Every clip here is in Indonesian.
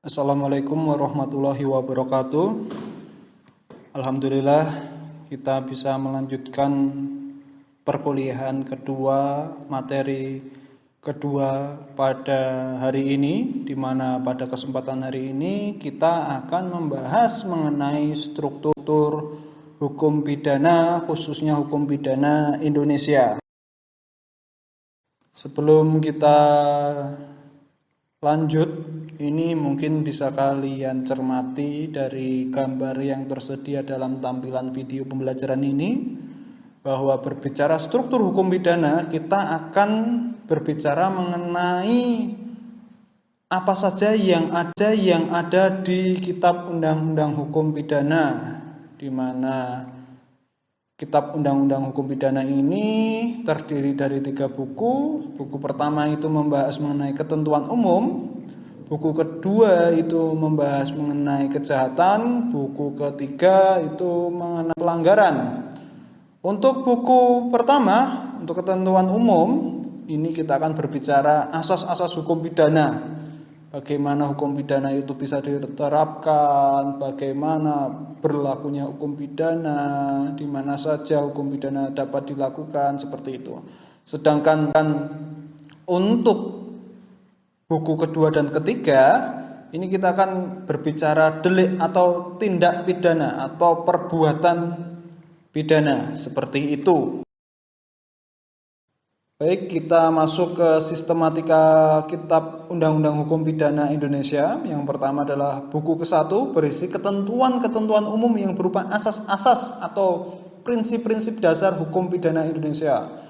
Assalamualaikum warahmatullahi wabarakatuh. Alhamdulillah kita bisa melanjutkan perkuliahan kedua, materi kedua pada hari ini, di mana pada kesempatan hari ini kita akan membahas mengenai struktur hukum pidana, khususnya hukum pidana Indonesia. Sebelum kita lanjut, ini mungkin bisa kalian cermati dari gambar yang tersedia dalam tampilan video pembelajaran ini, bahwa berbicara struktur hukum pidana, kita akan berbicara mengenai apa saja yang ada di Kitab Undang-Undang Hukum Pidana, di mana Kitab Undang-Undang Hukum Pidana ini terdiri dari 3 buku. Buku pertama itu membahas mengenai ketentuan umum. Buku kedua itu membahas mengenai kejahatan. Buku ketiga itu mengenai pelanggaran. Untuk buku pertama, untuk ketentuan umum, ini kita akan berbicara asas-asas hukum pidana. Bagaimana hukum pidana itu bisa diterapkan, bagaimana berlakunya hukum pidana, di mana saja hukum pidana dapat dilakukan, seperti itu. Sedangkan untuk buku kedua dan ketiga, ini kita akan berbicara delik atau tindak pidana atau perbuatan pidana, seperti itu. Baik, kita masuk ke sistematika Kitab Undang-Undang Hukum Pidana Indonesia. Yang pertama adalah buku ke-1 berisi ketentuan-ketentuan umum yang berupa asas-asas atau prinsip-prinsip dasar hukum pidana Indonesia,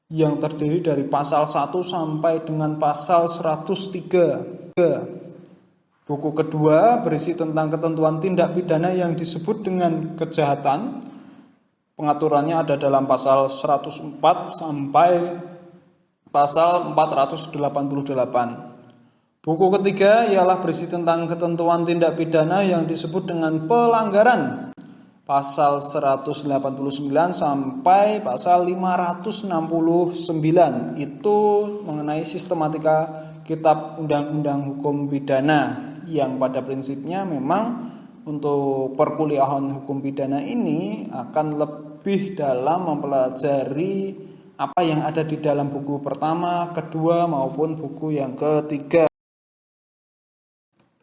yang terdiri dari pasal 1 sampai dengan pasal 103. Buku kedua berisi tentang ketentuan tindak pidana yang disebut dengan kejahatan. Pengaturannya ada dalam pasal 104 sampai pasal 488. Buku ketiga ialah berisi tentang ketentuan tindak pidana yang disebut dengan pelanggaran. Pasal 189 sampai pasal 569. Itu mengenai sistematika Kitab Undang-Undang Hukum Pidana, yang pada prinsipnya memang untuk perkuliahan hukum pidana ini akan lebih dalam mempelajari apa yang ada di dalam buku pertama, kedua maupun buku yang ketiga.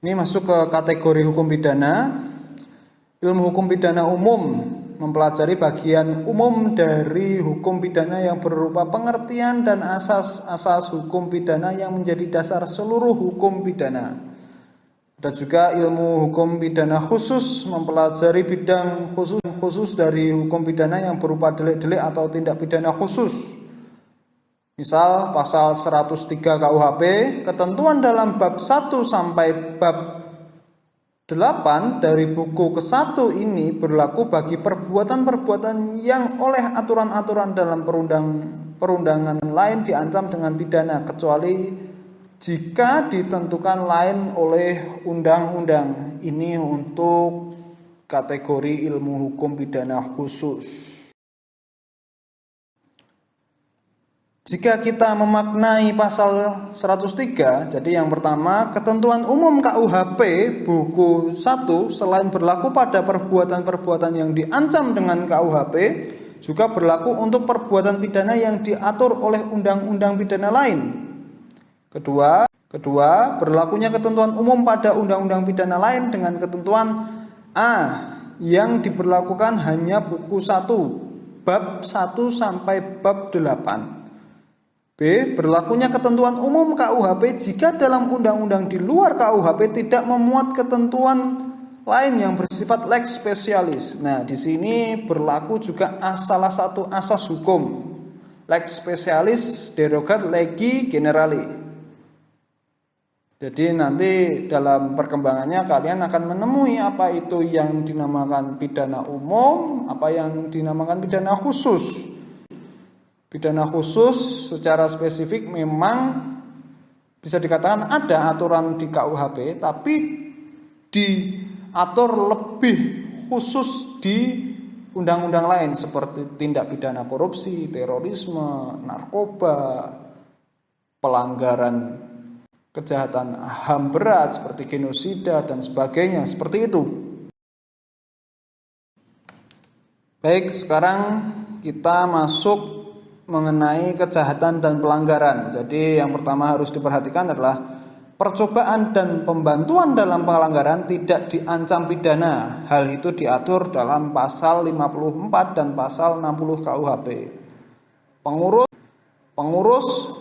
Ini masuk ke kategori hukum pidana. Ilmu hukum pidana umum mempelajari bagian umum dari hukum pidana yang berupa pengertian dan asas-asas hukum pidana yang menjadi dasar seluruh hukum pidana. Ada juga ilmu hukum pidana khusus, mempelajari bidang khusus dari hukum pidana yang berupa delik-delik atau tindak pidana khusus. Misal pasal 103 KUHP, ketentuan dalam bab 1 sampai bab 8 dari buku ke-1 ini berlaku bagi perbuatan-perbuatan yang oleh aturan-aturan dalam perundangan lain diancam dengan pidana, kecuali jika ditentukan lain oleh undang-undang. Ini untuk kategori ilmu hukum pidana khusus. Jika kita memaknai pasal 103, jadi yang pertama, ketentuan umum KUHP buku 1 selain berlaku pada perbuatan-perbuatan yang diancam dengan KUHP, juga berlaku untuk perbuatan pidana yang diatur oleh undang-undang pidana lain. Kedua, berlakunya ketentuan umum pada undang-undang pidana lain dengan ketentuan A yang diberlakukan hanya buku 1, bab 1 sampai bab 8. B, berlakunya ketentuan umum KUHP jika dalam undang-undang di luar KUHP tidak memuat ketentuan lain yang bersifat lex specialis. Nah, di sini berlaku juga salah satu asas hukum, lex specialis derogat legi generali. Jadi nanti dalam perkembangannya kalian akan menemui apa itu yang dinamakan pidana umum, apa yang dinamakan pidana khusus. Pidana khusus secara spesifik memang bisa dikatakan ada aturan di KUHP, tapi diatur lebih khusus di undang-undang lain seperti tindak pidana korupsi, terorisme, narkoba, pelanggaran kejahatan HAM berat seperti genosida dan sebagainya, seperti itu. Baik, sekarang kita masuk mengenai kejahatan dan pelanggaran. Jadi yang pertama harus diperhatikan adalah percobaan dan pembantuan dalam pelanggaran tidak diancam pidana. Hal itu diatur dalam pasal 54 dan pasal 60 KUHP.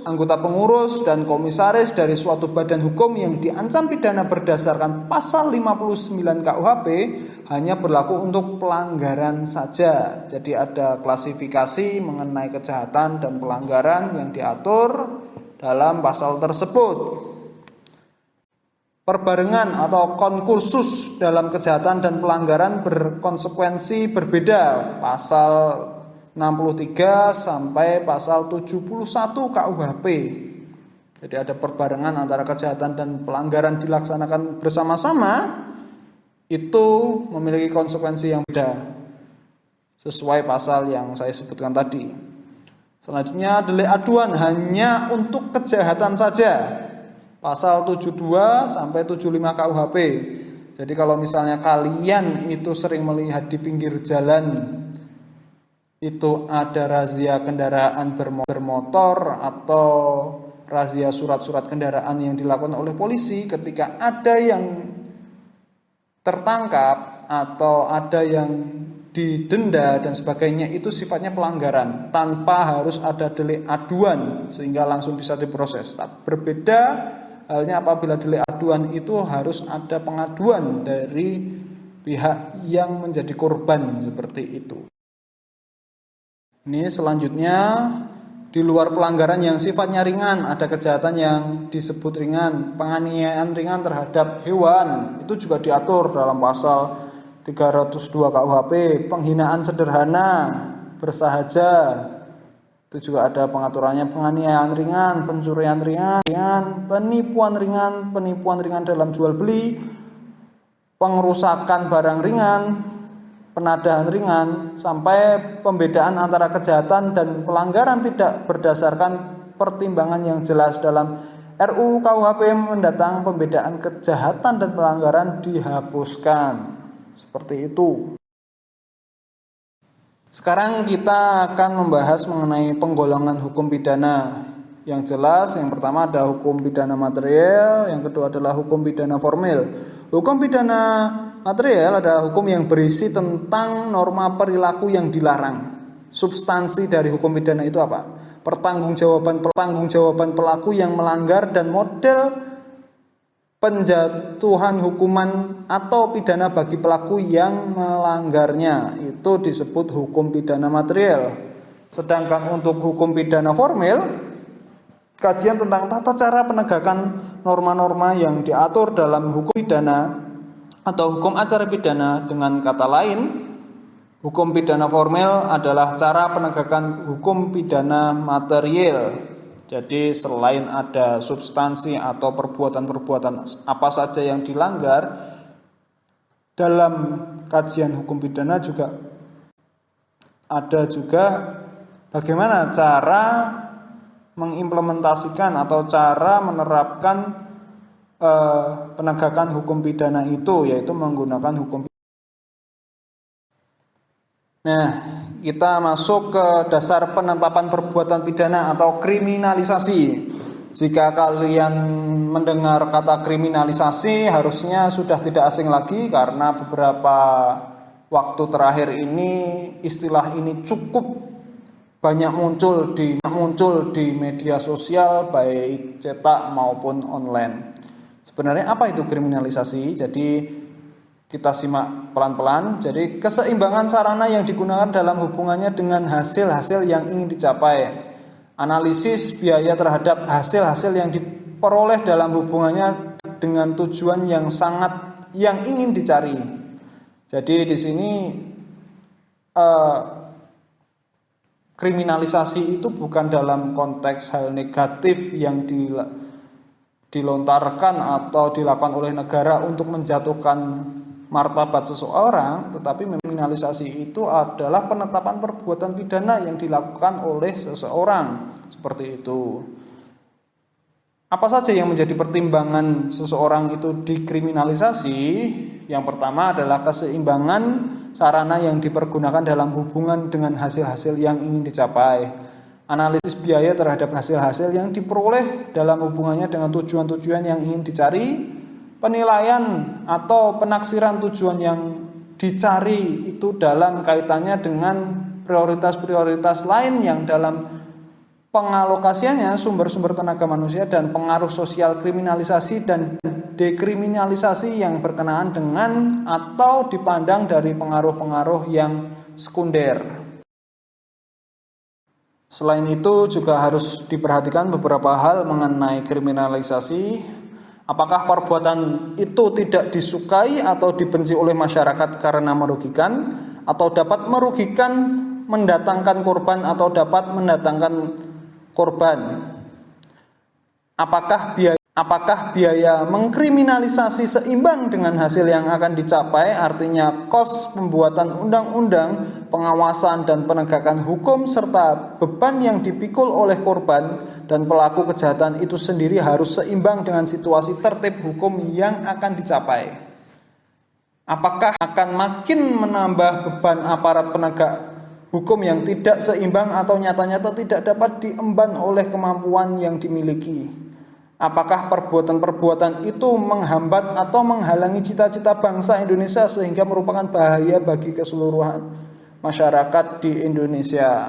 Anggota pengurus dan komisaris dari suatu badan hukum yang diancam pidana berdasarkan pasal 59 KUHP hanya berlaku untuk pelanggaran saja. Jadi ada klasifikasi mengenai kejahatan dan pelanggaran yang diatur dalam pasal tersebut. Perbarengan atau konkursus dalam kejahatan dan pelanggaran berkonsekuensi berbeda. Pasal 63 sampai pasal 71 KUHP. Jadi ada perbarengan antara kejahatan dan pelanggaran dilaksanakan bersama-sama, itu memiliki konsekuensi yang beda sesuai pasal yang saya sebutkan tadi. Selanjutnya delik aduan hanya untuk kejahatan saja. Pasal 72 sampai 75 KUHP. Jadi kalau misalnya kalian itu sering melihat di pinggir jalan itu ada razia kendaraan bermotor atau razia surat-surat kendaraan yang dilakukan oleh polisi, ketika ada yang tertangkap atau ada yang didenda dan sebagainya, itu sifatnya pelanggaran tanpa harus ada delik aduan sehingga langsung bisa diproses. Berbeda halnya apabila delik aduan itu harus ada pengaduan dari pihak yang menjadi korban, seperti itu. Ini selanjutnya, di luar pelanggaran yang sifatnya ringan, ada kejahatan yang disebut ringan, penganiayaan ringan terhadap hewan, itu juga diatur dalam pasal 302 KUHP. Penghinaan sederhana, bersahaja, itu juga ada pengaturannya. Penganiayaan ringan, pencurian ringan, penipuan ringan dalam jual beli, pengerusakan barang ringan, penadahan ringan, sampai pembedaan antara kejahatan dan pelanggaran tidak berdasarkan pertimbangan yang jelas. Dalam RUU KUHP mendatang pembedaan kejahatan dan pelanggaran dihapuskan. Seperti itu. Sekarang kita akan membahas mengenai penggolongan hukum pidana. Yang jelas, yang pertama ada hukum pidana material, yang kedua adalah hukum pidana formil. Hukum pidana material adalah hukum yang berisi tentang norma perilaku yang dilarang. Substansi dari hukum pidana itu apa? Pertanggungjawaban pelaku yang melanggar dan model penjatuhan hukuman atau pidana bagi pelaku yang melanggarnya. Itu disebut hukum pidana material. Sedangkan untuk hukum pidana formil, kajian tentang tata cara penegakan norma-norma yang diatur dalam hukum pidana atau hukum acara pidana. Dengan kata lain, hukum pidana formil adalah cara penegakan hukum pidana material. Jadi selain ada substansi atau perbuatan-perbuatan apa saja yang dilanggar, dalam kajian hukum pidana juga ada juga bagaimana cara mengimplementasikan atau cara menerapkan penegakan hukum pidana itu, yaitu menggunakan hukum pidana. Nah, kita masuk ke dasar penetapan perbuatan pidana atau kriminalisasi. Jika kalian mendengar kata kriminalisasi, harusnya sudah tidak asing lagi, karena beberapa waktu terakhir ini istilah ini cukup banyak muncul di media sosial, baik cetak maupun online. Sebenarnya apa itu kriminalisasi? Jadi kita simak pelan-pelan. Jadi keseimbangan sarana yang digunakan dalam hubungannya dengan hasil-hasil yang ingin dicapai. Analisis biaya terhadap hasil-hasil yang diperoleh dalam hubungannya dengan tujuan yang ingin dicari. Jadi di sini kriminalisasi itu bukan dalam konteks hal negatif yang dilontarkan atau dilakukan oleh negara untuk menjatuhkan martabat seseorang, tetapi kriminalisasi itu adalah penetapan perbuatan pidana yang dilakukan oleh seseorang, seperti itu. Apa saja yang menjadi pertimbangan seseorang itu dikriminalisasi? Yang pertama adalah keseimbangan sarana yang dipergunakan dalam hubungan dengan hasil-hasil yang ingin dicapai. Analisis biaya terhadap hasil-hasil yang diperoleh dalam hubungannya dengan tujuan-tujuan yang ingin dicari. Penilaian atau penaksiran tujuan yang dicari itu dalam kaitannya dengan prioritas-prioritas lain yang dalam pengalokasiannya sumber-sumber tenaga manusia, dan pengaruh sosial kriminalisasi dan dekriminalisasi yang berkenaan dengan atau dipandang dari pengaruh-pengaruh yang sekunder. Selain itu juga harus diperhatikan beberapa hal mengenai kriminalisasi. Apakah perbuatan itu tidak disukai atau dibenci oleh masyarakat karena merugikan, atau dapat merugikan, mendatangkan korban, atau dapat mendatangkan korban. Apakah biaya mengkriminalisasi seimbang dengan hasil yang akan dicapai, artinya kos pembuatan undang-undang, pengawasan dan penegakan hukum, serta beban yang dipikul oleh korban dan pelaku kejahatan itu sendiri harus seimbang dengan situasi tertib hukum yang akan dicapai. Apakah akan makin menambah beban aparat penegak hukum yang tidak seimbang atau nyata-nyata tidak dapat diemban oleh kemampuan yang dimiliki? Apakah perbuatan-perbuatan itu menghambat atau menghalangi cita-cita bangsa Indonesia sehingga merupakan bahaya bagi keseluruhan masyarakat di Indonesia?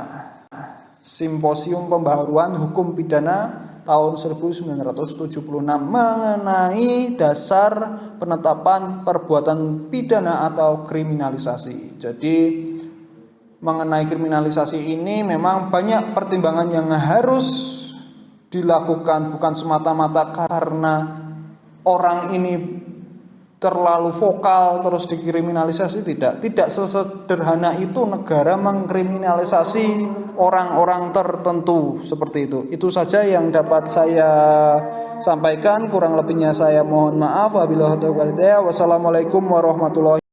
Simposium Pembaharuan Hukum Pidana tahun 1976 mengenai dasar penetapan perbuatan pidana atau kriminalisasi. Jadi mengenai kriminalisasi ini memang banyak pertimbangan yang harus dilakukan, bukan semata-mata karena orang ini terlalu vokal terus dikriminalisasi. Tidak sesederhana itu negara mengkriminalisasi orang-orang tertentu seperti itu. Itu saja yang dapat saya sampaikan, kurang lebihnya saya mohon maaf. Wassalamualaikum warahmatullahi wabarakatuh.